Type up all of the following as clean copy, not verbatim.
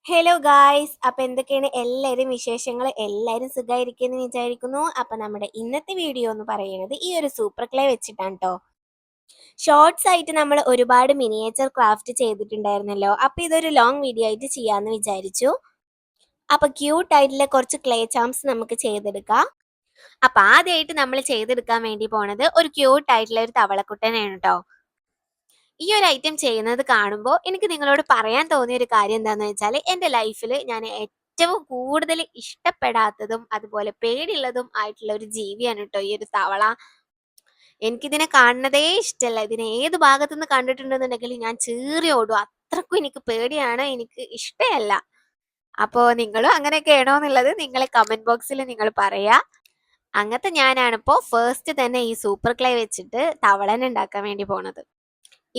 Hello guys, അപ്പൊ എന്തൊക്കെയാണ് എല്ലാവരും വിശേഷങ്ങൾ? എല്ലാവരും സുഖമായിരിക്കുമെന്ന് വിചാരിക്കുന്നു. അപ്പൊ നമ്മുടെ ഇന്നത്തെ വീഡിയോ എന്ന് പറയുന്നത് ഈ ഒരു സൂപ്പർ ക്ലേ വെച്ചിട്ടാണ് കേട്ടോ. ഷോർട്സ് ആയിട്ട് നമ്മൾ ഒരുപാട് മിനിയേച്ചർ ക്രാഫ്റ്റ് ചെയ്തിട്ടുണ്ടായിരുന്നല്ലോ. അപ്പൊ ഇതൊരു ലോങ് വീഡിയോ ആയിട്ട് ചെയ്യാന്ന് വിചാരിച്ചു. അപ്പൊ ക്യൂട്ട് ആയിട്ടുള്ള കുറച്ച് ക്ലേ ചാംസ് നമുക്ക് ചെയ്തെടുക്കാം. അപ്പൊ ആദ്യമായിട്ട് നമ്മൾ ചെയ്തെടുക്കാൻ വേണ്ടി പോണത് ഒരു ക്യൂട്ട് ആയിട്ടുള്ള ഒരു തവളക്കുട്ടനാണ് കേട്ടോ. ഈ ഒരു ഐറ്റം ചെയ്യുന്നത് കാണുമ്പോൾ എനിക്ക് നിങ്ങളോട് പറയാൻ തോന്നിയ ഒരു കാര്യം എന്താണെന്ന് വെച്ചാൽ, എൻ്റെ ലൈഫിൽ ഞാൻ ഏറ്റവും കൂടുതൽ ഇഷ്ടപ്പെടാത്തതും അതുപോലെ പേടിയുള്ളതും ആയിട്ടുള്ള ഒരു ജീവിയാണ് കേട്ടോ ഈ ഒരു തവള. എനിക്കിതിനെ കാണുന്നതേ ഇഷ്ടമല്ല. ഇതിനെ ഏത് ഭാഗത്തുനിന്ന് കണ്ടിട്ടുണ്ടെന്നുണ്ടെങ്കിൽ ഞാൻ ചീറി ഓടും. അത്രക്കും എനിക്ക് പേടിയാണ്, എനിക്ക് ഇഷ്ടമല്ല. അപ്പോൾ നിങ്ങളും അങ്ങനെയൊക്കെ ആണോ എന്നുള്ളത് നിങ്ങളെ കമന്റ് ബോക്സിൽ നിങ്ങൾ പറയാ. അങ്ങനത്തെ ഞാനാണിപ്പോൾ ഫസ്റ്റ് തന്നെ ഈ സൂപ്പർ ക്ലേ വെച്ചിട്ട് തവളനെ ഉണ്ടാക്കാൻ വേണ്ടി പോണത്.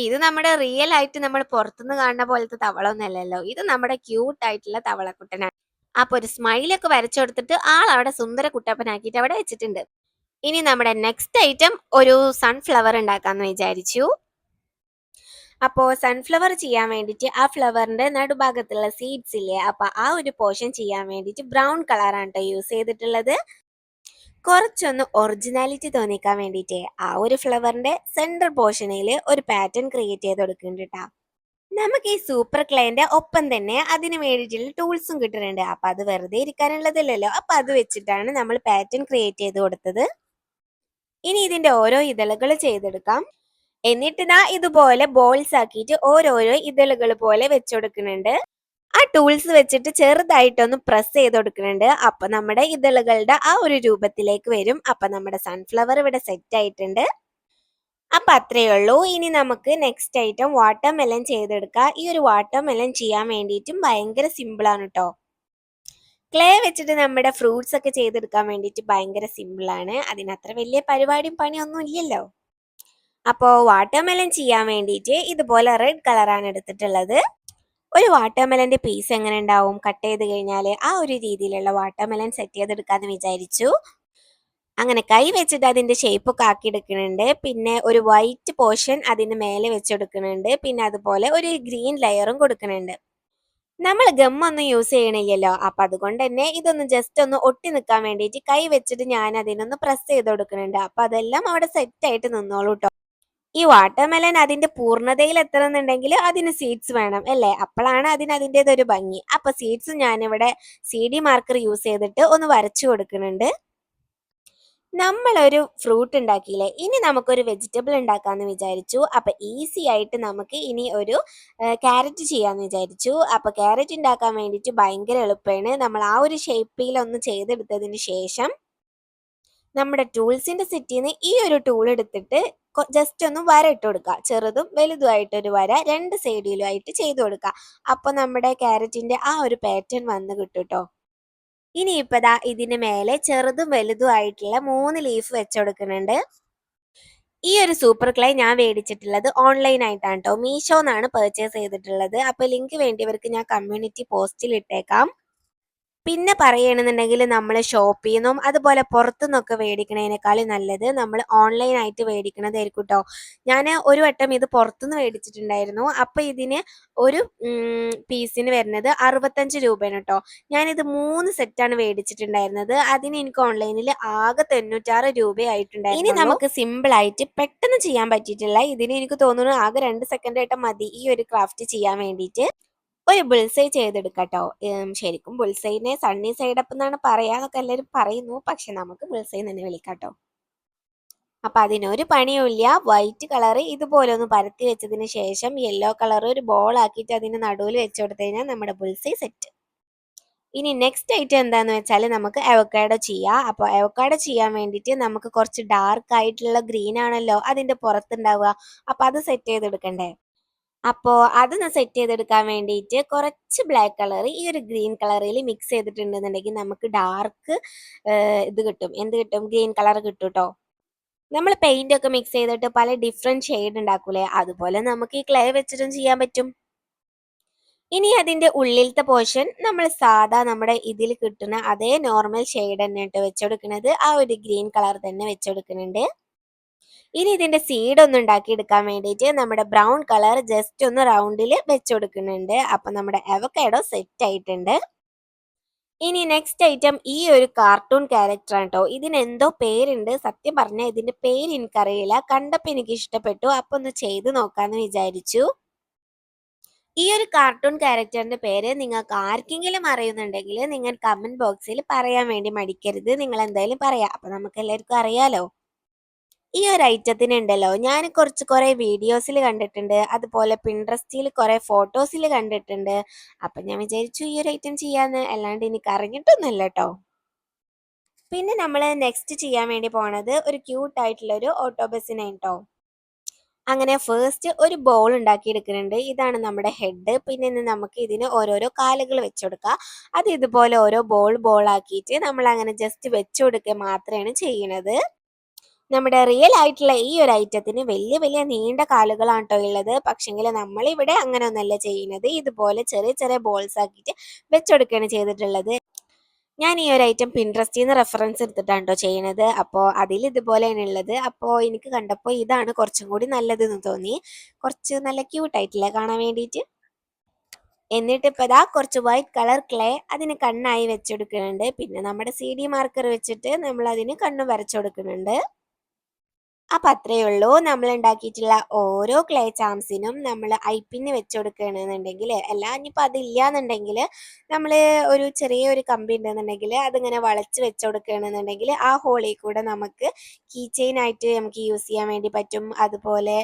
ഇത് നമ്മുടെ റിയൽ ആയിട്ട് നമ്മൾ പുറത്തുനിന്ന് കാണുന്ന പോലത്തെ തവള ഒന്നല്ലല്ലോ. ഇത് നമ്മുടെ ക്യൂട്ട് ആയിട്ടുള്ള തവളക്കുട്ടനാണ്. അപ്പൊ ഒരു സ്മൈലൊക്കെ വരച്ചു കൊടുത്തിട്ട് ആളവിടെ സുന്ദര കുട്ടപ്പനാക്കിയിട്ട് അവിടെ വെച്ചിട്ടുണ്ട്. ഇനി നമ്മുടെ നെക്സ്റ്റ് ഐറ്റം ഒരു സൺഫ്ലവർ ഉണ്ടാക്കാന്ന് വിചാരിച്ചു. അപ്പോൾ സൺഫ്ലവർ ചെയ്യാൻ വേണ്ടിയിട്ട് ആ ഫ്ലവറിന്റെ നടുഭാഗത്തുള്ള സീഡ്സ് ഇല്ലേ, അപ്പൊ ആ ഒരു പോർഷൻ ചെയ്യാൻ വേണ്ടിയിട്ട് ബ്രൗൺ കളറാണ് കേട്ടോ യൂസ് ചെയ്തിട്ടുള്ളത്. കുറച്ചൊന്ന് ഒറിജിനാലിറ്റി തോന്നിക്കാൻ വേണ്ടിയിട്ട് ആ ഒരു ഫ്ലവറിന്റെ സെൻട്രൽ പോർഷനിൽ ഒരു പാറ്റേൺ ക്രിയേറ്റ് ചെയ്ത് കൊടുക്കുന്നുണ്ട് കേട്ടോ. നമുക്ക് ഈ സൂപ്പർ ക്ലൈന്റെ ഒപ്പം തന്നെ അതിന് വേണ്ടിയിട്ടുള്ള ടൂൾസും കിട്ടുന്നുണ്ട്. അപ്പൊ അത് വെറുതെ ഇരിക്കാനുള്ളതല്ലല്ലോ. അപ്പൊ അത് വെച്ചിട്ടാണ് നമ്മൾ പാറ്റേൺ ക്രിയേറ്റ് ചെയ്ത് കൊടുത്തത്. ഇനി ഇതിന്റെ ഓരോ ഇതളുകൾ ചെയ്തെടുക്കാം. എന്നിട്ട് ഇതാ ഇതുപോലെ ബോൾസ് ആക്കിയിട്ട് ഓരോരോ ഇതളുകൾ പോലെ വെച്ചുകൊടുക്കുന്നുണ്ട്. ആ ടൂൾസ് വെച്ചിട്ട് ചെറുതായിട്ടൊന്ന് പ്രസ് ചെയ്ത് കൊടുക്കുന്നുണ്ട്. അപ്പൊ നമ്മുടെ ഇതളുകളുടെ ആ ഒരു രൂപത്തിലേക്ക് വരും. അപ്പൊ നമ്മുടെ സൺഫ്ലവർ ഇവിടെ സെറ്റ് ആയിട്ടുണ്ട്. അപ്പൊ അത്രയേ ഉള്ളൂ. ഇനി നമുക്ക് നെക്സ്റ്റ് ഐറ്റം വാട്ടർ മെലൺ ചെയ്തെടുക്കാം. ഈ ഒരു വാട്ടർ മെലൺ ചെയ്യാൻ വേണ്ടിയിട്ടും ഭയങ്കര സിമ്പിൾ ആണ് കേട്ടോ. ക്ലേ വെച്ചിട്ട് നമ്മുടെ ഫ്രൂട്ട്സ് ഒക്കെ ചെയ്തെടുക്കാൻ വേണ്ടിയിട്ട് ഭയങ്കര സിമ്പിൾ ആണ്. അതിനത്ര വലിയ പരിപാടിയും പണിയൊന്നും ഇല്ലല്ലോ. അപ്പോൾ വാട്ടർ മെലൺ ചെയ്യാൻ വേണ്ടിയിട്ട് ഇതുപോലെ റെഡ് കളറാണ് എടുത്തിട്ടുള്ളത്. ഒരു വാട്ടർമെലന്റെ പീസ് എങ്ങനെ ഉണ്ടാവും കട്ട് ചെയ്ത് കഴിഞ്ഞാൽ, ആ ഒരു രീതിയിലുള്ള വാട്ടർമെലൻ സെറ്റ് ചെയ്തെടുക്കാന്ന് വിചാരിച്ചു. അങ്ങനെ കൈ വെച്ചിട്ട് അതിന്റെ ഷേപ്പ് ഒക്കെ ആക്കി എടുക്കുന്നുണ്ട്. പിന്നെ ഒരു വൈറ്റ് പോർഷൻ അതിന് മേലെ വെച്ചെടുക്കുന്നുണ്ട്. പിന്നെ അതുപോലെ ഒരു ഗ്രീൻ ലെയറും കൊടുക്കുന്നുണ്ട്. നമ്മൾ ഗമ്മൊന്നും യൂസ് ചെയ്യണില്ലല്ലോ. അപ്പൊ അതുകൊണ്ട് തന്നെ ഇതൊന്ന് ജസ്റ്റ് ഒന്ന് ഒട്ടി നിൽക്കാൻ വേണ്ടിയിട്ട് കൈ വെച്ചിട്ട് ഞാൻ അതിനൊന്ന് പ്രസ് ചെയ്ത് കൊടുക്കുന്നുണ്ട്. അപ്പൊ അതെല്ലാം അവിടെ സെറ്റ് ആയിട്ട് നിന്നോളൂ കേട്ടോ. ഈ വാട്ടർമെലൻ അതിന്റെ പൂർണ്ണതയിൽ എത്തണമെന്നുണ്ടെങ്കിൽ അതിന് സീഡ്സ് വേണം അല്ലേ? അപ്പോഴാണ് അതിൻ്റെതൊരു ഭംഗി. അപ്പൊ സീഡ്സ് ഞാനിവിടെ CD മാർക്കർ യൂസ് ചെയ്തിട്ട് ഒന്ന് വരച്ചു കൊടുക്കുന്നുണ്ട്. നമ്മളൊരു ഫ്രൂട്ട് ഉണ്ടാക്കിയില്ലേ, ഇനി നമുക്കൊരു വെജിറ്റബിൾ ഉണ്ടാക്കാന്ന് വിചാരിച്ചു. അപ്പൊ ഈസി ആയിട്ട് നമുക്ക് ഇനി ഒരു ക്യാരറ്റ് ചെയ്യാന്ന് വിചാരിച്ചു. അപ്പൊ ക്യാരറ്റ് ഉണ്ടാക്കാൻ വേണ്ടിയിട്ട് ഭയങ്കര എളുപ്പമാണ്. നമ്മൾ ആ ഒരു ഷേപ്പിൽ ഒന്ന് ചെയ്തെടുത്തതിന് ശേഷം നമ്മുടെ ടൂൾസിന്റെ സെറ്റിൽ നിന്ന് ഈ ഒരു ടൂൾ എടുത്തിട്ട് ജസ്റ്റ് ഒന്ന് വര ഇട്ട് കൊടുക്കുക. ചെറുതും വലുതുമായിട്ടൊരു വര രണ്ട് സൈഡിലുമായിട്ട് ചെയ്തു കൊടുക്കുക. അപ്പൊ നമ്മുടെ ക്യാരറ്റിന്റെ ആ ഒരു പാറ്റേൺ വന്ന് കിട്ടും കേട്ടോ. ഇനിയിപ്പോ ദാ ഇതിന് മേലെ ചെറുതും വലുതും ആയിട്ടുള്ള 3 ലീഫ് വെച്ചുകൊടുക്കുന്നുണ്ട്. ഈ ഒരു സൂപ്പർ ക്ലേ ഞാൻ മേടിച്ചിട്ടുള്ളത് ഓൺലൈൻ ആയിട്ടാണ് കേട്ടോ. മീഷോന്നാണ് പർച്ചേസ് ചെയ്തിട്ടുള്ളത്. അപ്പൊ ലിങ്ക് വേണ്ടിയവർക്ക് ഞാൻ കമ്മ്യൂണിറ്റി പോസ്റ്റിൽ ഇട്ടേക്കാം. പിന്നെ പറയണമെന്നുണ്ടെങ്കിൽ നമ്മൾ ഷോപ്പിൽ നിന്നും അതുപോലെ പുറത്തുനിന്നൊക്കെ മേടിക്കണതിനേക്കാളും നല്ലത് നമ്മൾ ഓൺലൈൻ ആയിട്ട് മേടിക്കണതായിരിക്കും കേട്ടോ. ഞാൻ ഒരു വട്ടം ഇത് പുറത്തുനിന്ന് മേടിച്ചിട്ടുണ്ടായിരുന്നു. അപ്പൊ ഇതിന് ഒരു പീസിന് വരുന്നത് 65 രൂപയാണ് കേട്ടോ. ഞാനിത് 3 സെറ്റാണ് മേടിച്ചിട്ടുണ്ടായിരുന്നത്. അതിന് എനിക്ക് ഓൺലൈനിൽ ആകെ 96 രൂപയായിട്ടുണ്ടായിരുന്നു. ഇനി നമുക്ക് സിമ്പിൾ ആയിട്ട് പെട്ടെന്ന് ചെയ്യാൻ പറ്റിയിട്ടില്ല. ഇതിന് എനിക്ക് തോന്നുന്നു ആകെ 2 സെക്കൻഡ് ആയിട്ട് മതി ഈ ഒരു ക്രാഫ്റ്റ് ചെയ്യാൻ വേണ്ടിയിട്ട്. ഒരു ബുൾസൈ ചെയ്തെടുക്കട്ടോ. ശരിക്കും ബുൾസൈനെ സണ്ണി സൈഡ് അപ്പ് എന്നാണ് പറയാന്നൊക്കെ എല്ലാവരും പറയുന്നു. പക്ഷെ നമുക്ക് ബുൾസൈ തന്നെ വിളിക്കാട്ടോ. അപ്പൊ അതിനൊരു പണിയുമില്ല. വൈറ്റ് കളർ ഇതുപോലെ ഒന്ന് പരത്തി വെച്ചതിന് ശേഷം യെല്ലോ കളർ ഒരു ബോൾ ആക്കിയിട്ട് അതിന് നടുവിൽ വെച്ചു കൊടുത്തു കഴിഞ്ഞാൽ നമ്മുടെ ബുൾസൈ സെറ്റ്. ഇനി നെക്സ്റ്റ് ഐറ്റം എന്താന്ന് വെച്ചാൽ നമുക്ക് അവക്കാഡോ ചെയ്യാം. അപ്പോൾ അവക്കാഡോ ചെയ്യാൻ വേണ്ടിയിട്ട് നമുക്ക് കുറച്ച് ഡാർക്ക് ആയിട്ടുള്ള ഗ്രീൻ ആണല്ലോ അതിന്റെ പുറത്തുണ്ടാവുക. അപ്പൊ അത് സെറ്റ് ചെയ്തെടുക്കണ്ടേ? അപ്പോൾ അതൊന്ന് സെറ്റ് ചെയ്തെടുക്കാൻ വേണ്ടിയിട്ട് കുറച്ച് ബ്ലാക്ക് കളർ ഈ ഒരു ഗ്രീൻ കളറിൽ മിക്സ് ചെയ്തിട്ടുണ്ടെന്നുണ്ടെങ്കിൽ നമുക്ക് ഡാർക്ക് ഇത് കിട്ടും. എന്ത് കിട്ടും? ഗ്രീൻ കളർ കിട്ടും കേട്ടോ. നമ്മൾ പെയിന്റ് ഒക്കെ മിക്സ് ചെയ്തിട്ട് പല ഡിഫറെന്റ് ഷെയ്ഡ് ഉണ്ടാക്കൂലേ, അതുപോലെ നമുക്ക് ഈ ക്ലേ വെച്ചിട്ടും ചെയ്യാൻ പറ്റും. ഇനി അതിന്റെ ഉള്ളിലത്തെ പോർഷൻ നമ്മൾ സാധാ നമ്മുടെ ഇതിൽ കിട്ടുന്ന അതേ നോർമൽ ഷെയ്ഡ് തന്നെ വെച്ചെടുക്കുന്നത്. ആ ഒരു ഗ്രീൻ കളർ തന്നെ വെച്ചെടുക്കുന്നുണ്ട്. ഇനി ഇതിന്റെ സീഡ് ഒന്ന് ഉണ്ടാക്കിയെടുക്കാൻ വേണ്ടിയിട്ട് നമ്മുടെ ബ്രൗൺ കളർ ജസ്റ്റ് ഒന്ന് റൗണ്ടിൽ വെച്ച് കൊടുക്കുന്നുണ്ട്. അപ്പൊ നമ്മുടെ അവക്കാഡോ സെറ്റ് ആയിട്ടുണ്ട്. ഇനി നെക്സ്റ്റ് ഐറ്റം ഈ ഒരു കാർട്ടൂൺ ക്യാരക്ടർ ആണ് ട്ടോ. ഇതിനെന്തോ പേരുണ്ട്. സത്യം പറഞ്ഞാൽ ഇതിന്റെ പേര് എനിക്കറിയില്ല. കണ്ടപ്പോൾ എനിക്ക് ഇഷ്ടപ്പെട്ടു. അപ്പൊ ഒന്ന് ചെയ്ത് നോക്കാന്ന് വിചാരിച്ചു. ഈ ഒരു കാർട്ടൂൺ ക്യാരക്ടറിന്റെ പേര് നിങ്ങൾക്ക് ആർക്കെങ്കിലും അറിയുന്നുണ്ടെങ്കിൽ നിങ്ങൾ കമന്റ് ബോക്സിൽ പറയാൻ വേണ്ടി മടിക്കരുത്. നിങ്ങൾ എന്തായാലും പറയാം. അപ്പൊ നമുക്ക് എല്ലാവർക്കും അറിയാലോ. ഈ ഒരു ഐറ്റത്തിനുണ്ടല്ലോ ഞാൻ കുറെ വീഡിയോസിൽ കണ്ടിട്ടുണ്ട്. അതുപോലെ പിൻട്രസ്റ്റിൽ കുറെ ഫോട്ടോസിൽ കണ്ടിട്ടുണ്ട്. അപ്പൊ ഞാൻ വിചാരിച്ചു ഈ ഒരു ഐറ്റം ചെയ്യാന്ന്. അല്ലാണ്ട് എനിക്ക് അറിഞ്ഞിട്ടൊന്നുമില്ല ട്ടോ. പിന്നെ നമ്മൾ നെക്സ്റ്റ് ചെയ്യാൻ വേണ്ടി പോണത് ഒരു ക്യൂട്ട് ആയിട്ടുള്ള ഒരു ഓട്ടോ ബസ്സിനാണ് ട്ടോ. അങ്ങനെ ഫസ്റ്റ് ഒരു ബോൾ ഉണ്ടാക്കി എടുക്കുന്നുണ്ട്. ഇതാണ് നമ്മുടെ ഹെഡ്. പിന്നെ ഇന്ന് നമുക്ക് ഇതിന് ഓരോരോ കാലുകൾ വെച്ച് കൊടുക്കാം. അത് ഇതുപോലെ ഓരോ ബോൾ ആക്കിയിട്ട് നമ്മൾ അങ്ങനെ ജസ്റ്റ് വെച്ച് കൊടുക്കുക മാത്രമാണ് ചെയ്യണത്. നമ്മുടെ റിയൽ ആയിട്ടുള്ള ഈ ഒരു ഐറ്റത്തിന് വലിയ വലിയ നീണ്ട കാലുകളാണ് ട്ടോ ഉള്ളത്. പക്ഷെങ്കിൽ നമ്മളിവിടെ അങ്ങനെ ഒന്നല്ല ചെയ്യുന്നത്. ഇതുപോലെ ചെറിയ ചെറിയ ബോൾസ് ആക്കിയിട്ട് വെച്ചുകൊടുക്കുകയാണ് ചെയ്തിട്ടുള്ളത്. ഞാൻ ഈ ഒരു ഐറ്റം പിൻട്രസ്റ്റിൽ നിന്ന് റെഫറൻസ് എടുത്തിട്ടാണ് ട്ടോ ചെയ്യണത്. അപ്പോൾ അതിൽ ഇതുപോലെയാണ് ഉള്ളത്. അപ്പോൾ എനിക്ക് കണ്ടപ്പോൾ ഇതാണ് കുറച്ചും കൂടി നല്ലതെന്ന് തോന്നി. കുറച്ച് നല്ല ക്യൂട്ടായിട്ടില്ലേ കാണാൻ വേണ്ടിയിട്ട്. എന്നിട്ട് ഇപ്പോൾ ഇതാ കുറച്ച് വൈറ്റ് കളർ ക്ലേ അതിന് കണ്ണായി വെച്ചെടുക്കുന്നുണ്ട്. പിന്നെ നമ്മുടെ CD മാർക്കർ വെച്ചിട്ട് നമ്മൾ അതിന് കണ്ണ് വരച്ചു കൊടുക്കുന്നുണ്ട്. അപ്പം അത്രയേ ഉള്ളൂ. നമ്മൾ ഉണ്ടാക്കിയിട്ടുള്ള ഓരോ ക്ലേ ചാംസിനും നമ്മൾ ഐപ്പിന്ന് വെച്ച് കൊടുക്കുകയാണെന്നുണ്ടെങ്കിൽ, അല്ല ഇനിയിപ്പോൾ അതില്ലാന്നുണ്ടെങ്കിൽ നമ്മൾ ഒരു ചെറിയൊരു കമ്പി ഉണ്ടെന്നുണ്ടെങ്കിൽ അതിങ്ങനെ വളച്ച് വെച്ച് കൊടുക്കുകയാണെന്നുണ്ടെങ്കിൽ ആ ഹോളിൽ കൂടെ നമുക്ക് കീ ചെയിൻ ആയിട്ട് നമുക്ക് യൂസ് ചെയ്യാൻ വേണ്ടി പറ്റും. അതുപോലെ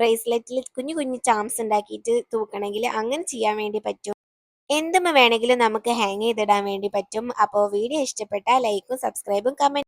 ബ്രേസ്ലെറ്റിൽ കുഞ്ഞു കുഞ്ഞു ചാംസ് ഉണ്ടാക്കിയിട്ട് തൂക്കണമെങ്കിൽ അങ്ങനെ ചെയ്യാൻ വേണ്ടി പറ്റും. എന്തും വേണമെങ്കിലും നമുക്ക് ഹാങ് ചെയ്തിടാൻ വേണ്ടി പറ്റും. അപ്പോൾ വീഡിയോ ഇഷ്ടപ്പെട്ടാൽ ലൈക്കും സബ്സ്ക്രൈബും കമൻറ്റ്